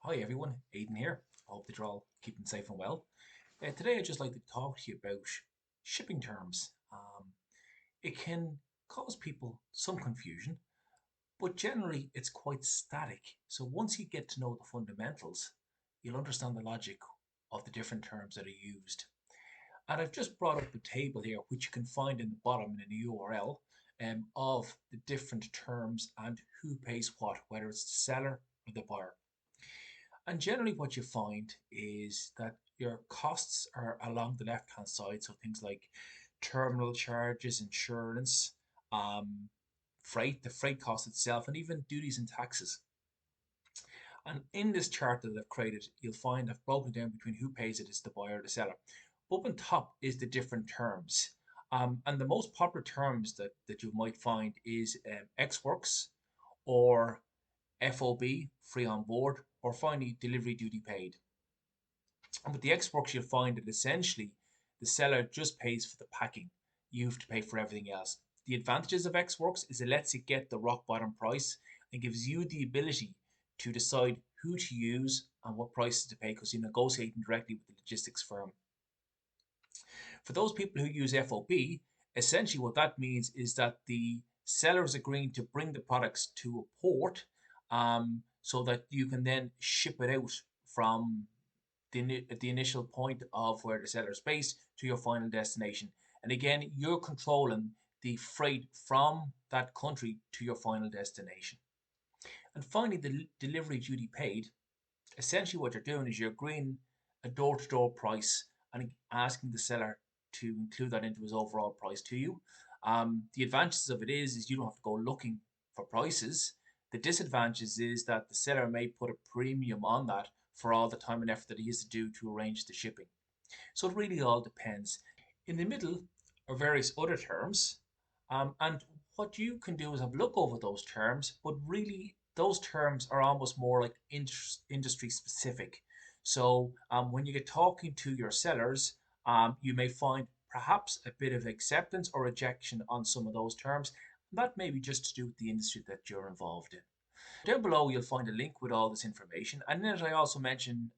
Hi everyone, Aidan here. I hope that you're all keeping safe and well. Today I'd just like to talk to you about shipping terms. It can cause people some confusion, but generally it's quite static. So once you get to know the fundamentals, you'll understand the logic of the different terms that are used. And I've just brought up a table here, which you can find in the bottom in the URL, of the different terms and who pays what, whether it's the seller or the buyer. And generally what you find is that your costs are along the left hand side. So things like terminal charges, insurance, freight, the freight cost itself, and even duties and taxes. And in this chart that I've created, you'll find I've broken down between who pays it is the buyer or the seller. Up on top is the different terms. And the most popular terms that you might find is X Works or FOB, free on board, or finally delivery duty paid. And with the X Works, you'll find that essentially the seller just pays for the packing. You have to pay for everything else. The advantages of X Works is it lets you get the rock bottom price and gives you the ability to decide who to use and what prices to pay because you're negotiating directly with the logistics firm. For those people who use FOB, essentially what that means is that the seller is agreeing to bring the products to a port so that you can then ship it out from the initial point of where the seller is based to your final destination. And again, you're controlling the freight from that country to your final destination. And finally, the delivery duty paid. Essentially, what you're doing is you're agreeing a door-to-door price and asking the seller to include that into his overall price to you. The advantages of it is you don't have to go looking for prices. The disadvantages is that the seller may put a premium on that for all the time and effort that he has to do to arrange the shipping. So it really all depends. In the middle are various other terms, and what you can do is have a look over those terms, but really those terms are almost more like industry specific. So when you get talking to your sellers, you may find perhaps a bit of acceptance or rejection on some of those terms. That may be just to do with the industry that you're involved in. Down below, you'll find a link with all this information. And in it, I also mentioned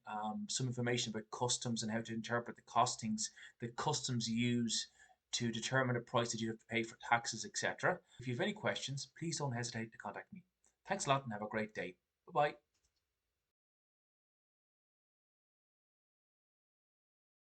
some information about customs and how to interpret the costings that customs use to determine the price that you have to pay for taxes, etc. If you have any questions, please don't hesitate to contact me. Thanks a lot and have a great day. Bye bye.